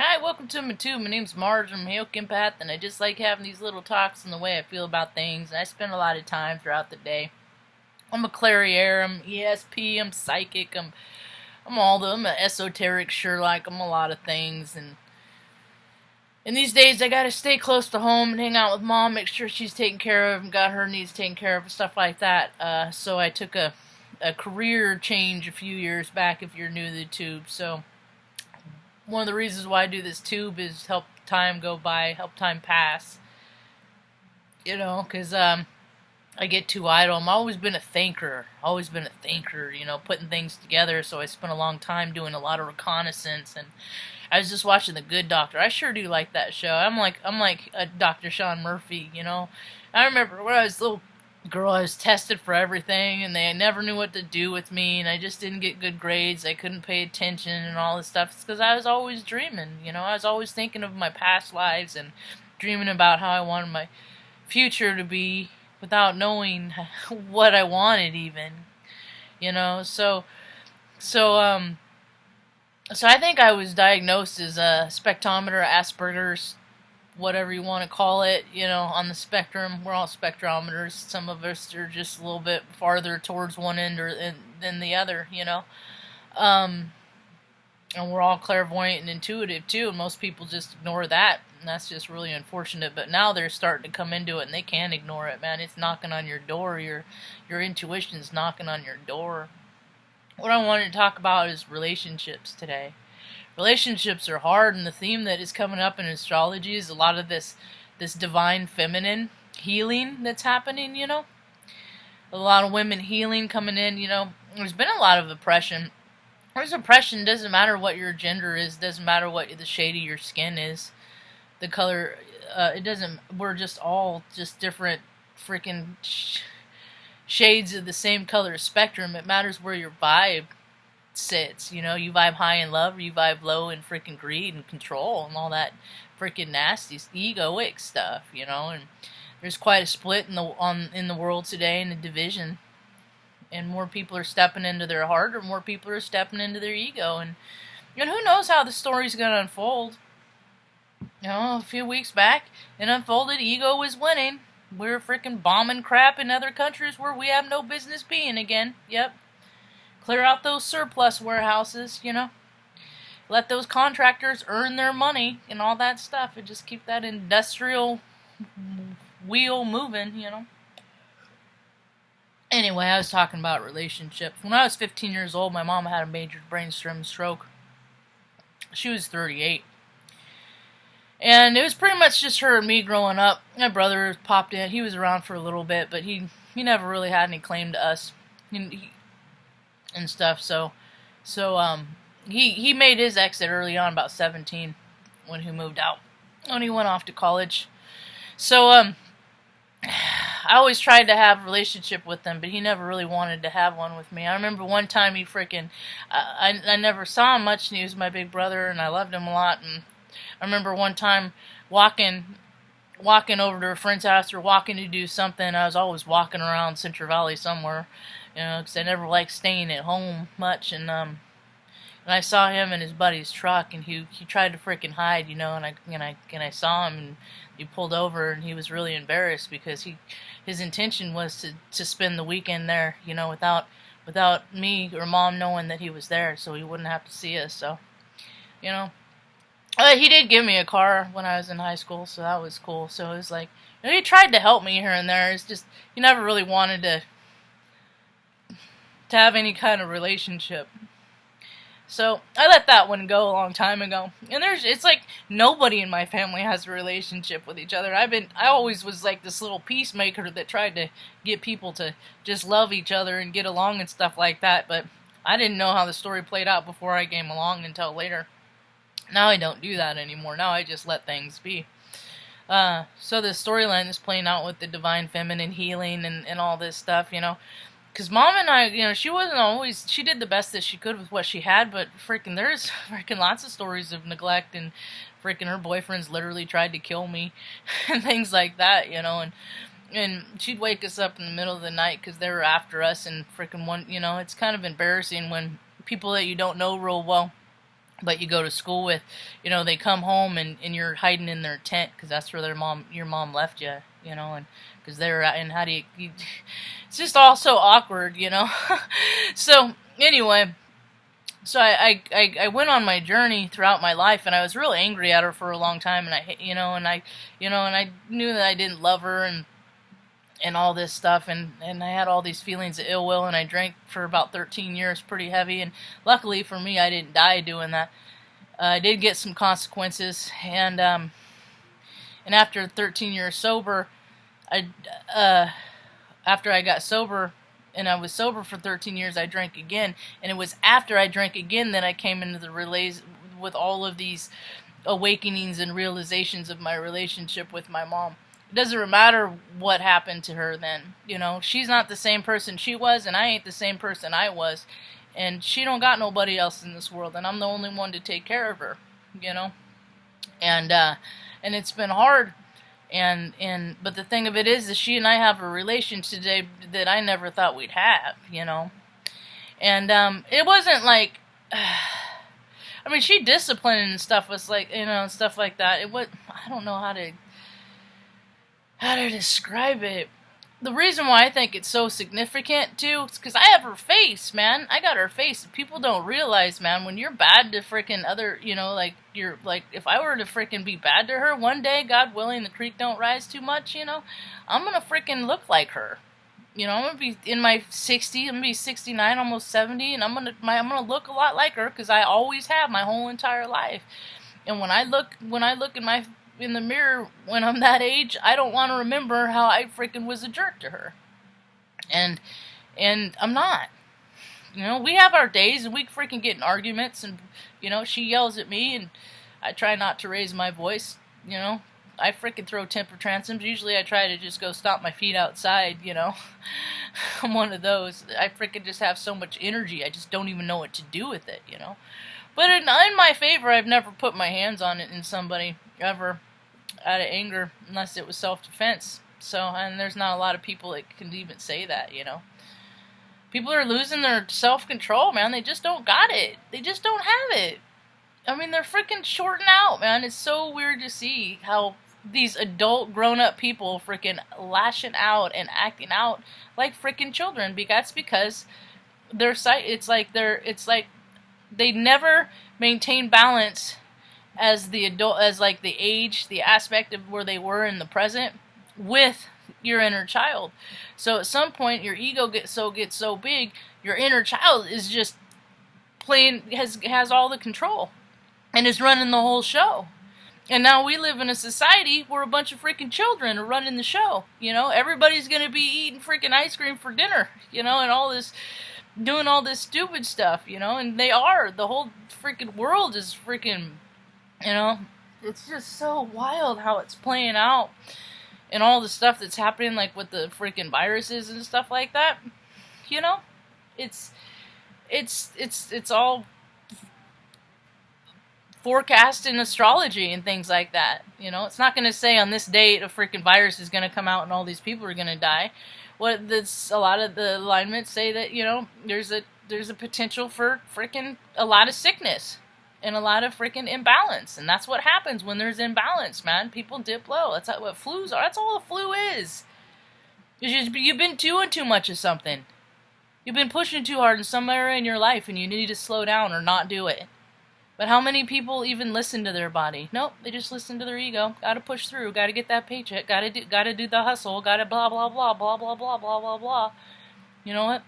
Hi, welcome to my tube. My name's Marge. I'm a Hale empath, and I just like having these little talks on the way I feel about things. And I spend a lot of time throughout the day. I'm a clarier. I'm ESP. I'm psychic. I'm all the. I'm an esoteric Sherlock. I'm a lot of things. And these days, I gotta stay close to home and hang out with mom, make sure she's taken care of and got her needs taken care of and stuff like that. So I took a career change a few years back. If you're new to the tube, so one of the reasons why I do this tube is help time go by, help time pass. Because I get too idle. I've always been a thinker. Putting things together. So I spent a long time doing a lot of reconnaissance, and I was just watching The Good Doctor. I sure do like that show. I'm like a Dr. Sean Murphy. I remember when I was a little girl, I was tested for everything, and they never knew what to do with me, and I just didn't get good grades. I couldn't pay attention and all this stuff. It's because I was always dreaming. I was always thinking of my past lives and dreaming about how I wanted my future to be without knowing what I wanted even. So I think I was diagnosed as a spectrometer, Asperger's, whatever you want to call it, on the spectrum. We're all spectrometers. Some of us are just a little bit farther towards one end than the other, and we're all clairvoyant and intuitive too, and most people just ignore that, and that's just really unfortunate. But now they're starting to come into it, and they can't ignore it, man. It's knocking on your door. Your intuition's knocking on your door. What I wanted to talk about is relationships today. Relationships are hard, and the theme that is coming up in astrology is a lot of this divine feminine healing that's happening, A lot of women healing coming in, There's been a lot of oppression. There's oppression, doesn't matter what your gender is, doesn't matter what the shade of your skin is, the color, it doesn't, we're just all just different freaking shades of the same color spectrum. It matters where your vibe sits. You vibe high in love, or you vibe low in freaking greed and control and all that freaking nasty egoic stuff. And there's quite a split in the world today, in the division, and more people are stepping into their heart, or more people are stepping into their ego, and who knows how the story's gonna unfold. A few weeks back it unfolded, ego was winning. We're freaking bombing crap in other countries where we have no business being again. Yep. Clear out those surplus warehouses, Let those contractors earn their money and all that stuff, and just keep that industrial wheel moving, Anyway, I was talking about relationships. When I was 15 years old, my mom had a major brainstem stroke. She was 38. And it was pretty much just her and me growing up. My brother popped in. He was around for a little bit, but he never really had any claim to us. And stuff, so he made his exit early on, about 17, when he moved out, when he went off to college. So I always tried to have a relationship with him, but he never really wanted to have one with me. I remember one time he freaking I never saw him much, and he was my big brother, and I loved him a lot. And I remember one time walking over to a friend's house, or walking to do something. I was always walking around Central Valley somewhere, because I never liked staying at home much. And I saw him in his buddy's truck, and he tried to freaking hide, and I saw him, and he pulled over, and he was really embarrassed, because his intention was to spend the weekend there, without me or mom knowing that he was there, so he wouldn't have to see us. So, he did give me a car when I was in high school, so that was cool. So it was like, he tried to help me here and there. It's just, he never really wanted to have any kind of relationship. So I let that one go a long time ago. And it's like nobody in my family has a relationship with each other. I always was like this little peacemaker that tried to get people to just love each other and get along and stuff like that. But I didn't know how the story played out before I came along until later. Now I don't do that anymore. Now I just let things be. So the storyline is playing out with the divine feminine healing and all this stuff, Because mom and I, she wasn't always, she did the best that she could with what she had, but there's lots of stories of neglect, and her boyfriends literally tried to kill me and things like that, and she'd wake us up in the middle of the night because they were after us, and it's kind of embarrassing when people that you don't know real well but you go to school with, they come home and you're hiding in their tent because that's where your mom left you, and because they're, and how do it's just all so awkward, So anyway, so I went on my journey throughout my life, and I was real angry at her for a long time, and I knew that I didn't love her, and all this stuff, and I had all these feelings of ill will, and I drank for about 13 years pretty heavy, and luckily for me I didn't die doing that. I did get some consequences, and after 13 years sober, after I got sober, and I was sober for 13 years, I drank again, and it was after I drank again that I came into the relays with all of these awakenings and realizations of my relationship with my mom. It doesn't matter what happened to her then, she's not the same person she was, and I ain't the same person I was, and she don't got nobody else in this world, and I'm the only one to take care of her, and it's been hard, but the thing of it is she and I have a relation today that I never thought we'd have, and it wasn't like, I mean, she disciplined and stuff was like, stuff like that. It was, I don't know how to describe it. The reason why I think it's so significant, too, is because I have her face, man. I got her face. People don't realize, man, when you're bad to freaking other, if I were to freaking be bad to her one day, God willing, the creek don't rise too much, I'm gonna freaking look like her. I'm gonna be in my 60s, I'm gonna be 69, almost 70, and I'm gonna look a lot like her, because I always have my whole entire life. And when I look in the mirror when I'm that age, I don't want to remember how I freaking was a jerk to her. And I'm not. We have our days, and we freaking get in arguments, and, she yells at me, and I try not to raise my voice, I freaking throw temper tantrums. Usually I try to just go stomp my feet outside, I'm one of those. I freaking just have so much energy, I just don't even know what to do with it, But in my favor, I've never put my hands on it in somebody, ever, out of anger, unless it was self-defense. So, and there's not a lot of people that can even say that, People are losing their self-control, man. They just don't got it. They just don't have it. I mean, they're freaking shorting out, man. It's so weird to see how these adult, grown-up people freaking lashing out and acting out like freaking children. That's because their sight, it's like they never maintain balance as the adult, as like the age, the aspect of where they were in the present with your inner child. So at some point your ego gets so big, your inner child is just has all the control and is running the whole show. And now we live in a society where a bunch of freaking children are running the show. Everybody's gonna be eating freaking ice cream for dinner, and all this, doing all this stupid stuff, and they are. The whole freaking world is freaking, it's just so wild how it's playing out, and all the stuff that's happening, like with the freaking viruses and stuff like that. It's all forecast in astrology and things like that. It's not going to say on this date a freaking virus is going to come out and all these people are going to die. A lot of the alignments say that, there's a potential for freaking a lot of sickness and a lot of freaking imbalance. And that's what happens when there's imbalance, man. People dip low. That's what flus are. That's all a flu is. You've been doing too much of something. You've been pushing too hard in some area in your life, and you need to slow down or not do it. But how many people even listen to their body? Nope, they just listen to their ego. Gotta push through. Gotta get that paycheck. Gotta do the hustle. Gotta blah blah blah blah blah blah blah blah blah. You know what?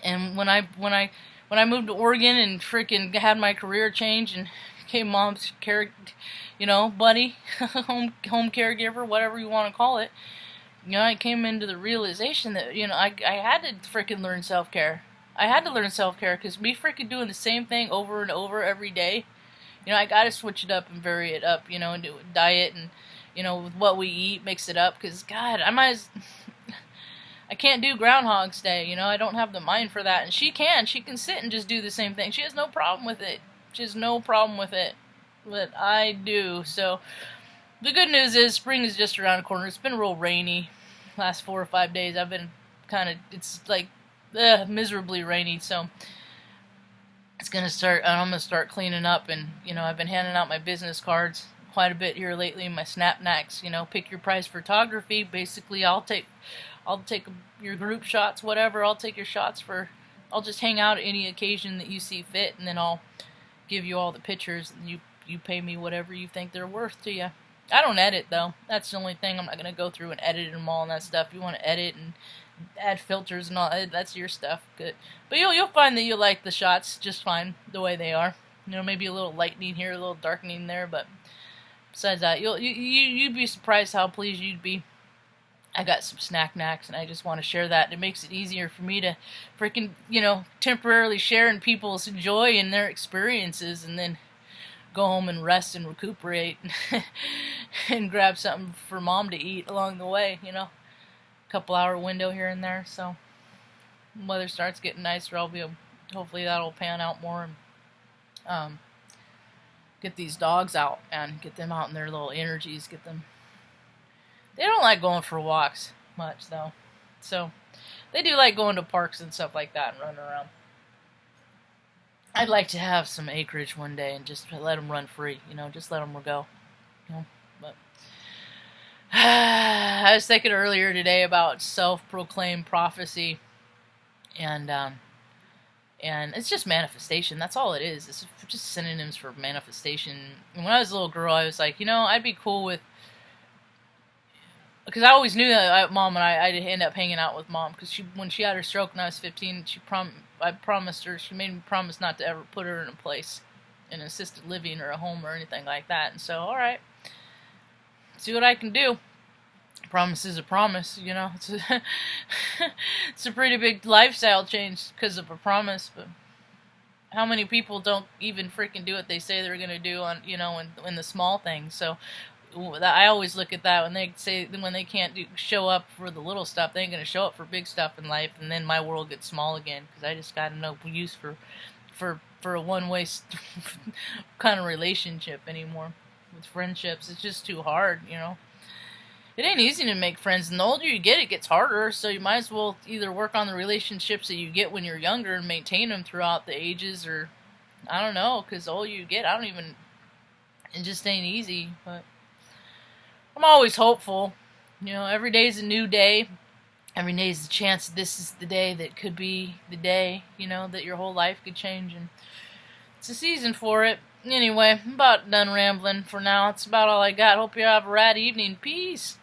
And when I moved to Oregon and freaking had my career change and became mom's buddy, home caregiver, whatever you want to call it, I came into the realization that, I had to freaking learn self-care. I had to learn self-care because me freaking doing the same thing over and over every day. I gotta switch it up and vary it up, and do diet and, with what we eat, mix it up, because, God, I can't do Groundhog's Day, I don't have the mind for that, and she can sit and just do the same thing. She has no problem with it. She has no problem with it, but I do. So the good news is spring is just around the corner. It's been real rainy last 4 or 5 days. I've been it's like miserably rainy, so it's gonna start. I'm gonna start cleaning up, and I've been handing out my business cards quite a bit here lately. My snapbacks, pick your prize photography. Basically, I'll take your group shots, whatever. I'll take your shots for. I'll just hang out at any occasion that you see fit, and then I'll give you all the pictures. And you pay me whatever you think they're worth to you. I don't edit though. That's the only thing. I'm not gonna go through and edit them all and that stuff. You want to edit and add filters and all, that's your stuff. Good, but you'll find that you like the shots just fine the way they are. Maybe a little lightening here, a little darkening there, but besides that, you'd be surprised how pleased you'd be. I got some snack knacks, and I just want to share that. It makes it easier for me to freaking, temporarily share in people's joy and their experiences, and then go home and rest and recuperate and grab something for mom to eat along the way, couple hour window here and there. So when weather starts getting nicer, hopefully that'll pan out more, and get these dogs out and get them out in their little energies. They don't like going for walks much though, so they do like going to parks and stuff like that and running around. I'd like to have some acreage one day and just let them run free, just let them go, but I was thinking earlier today about self-proclaimed prophecy, and it's just manifestation. That's all it is. It's just synonyms for manifestation. And when I was a little girl, I was like, I'd be cool with, because I always knew that Mom and I'd end up hanging out with Mom, because when she had her stroke when I was 15, I promised her, she made me promise not to ever put her in a place, in assisted living or a home or anything like that. And so, all right, see what I can do. Promise is a promise, It's it's a pretty big lifestyle change because of a promise. But how many people don't even freaking do what they say they're gonna do on, in the small things? So I always look at that when they can't show up for the little stuff, they ain't gonna show up for big stuff in life, and then my world gets small again because I just got no use for a one-way kind of relationship anymore with friendships. It's just too hard, It ain't easy to make friends, and the older you get, it gets harder, so you might as well either work on the relationships that you get when you're younger and maintain them throughout the ages, or, I don't know, because the older you get, it just ain't easy, but I'm always hopeful. Every day's a new day. Every day's a chance that this is the day that could be the day, that your whole life could change, and it's a season for it. Anyway, I'm about done rambling for now. It's about all I got. Hope you have a rad evening. Peace.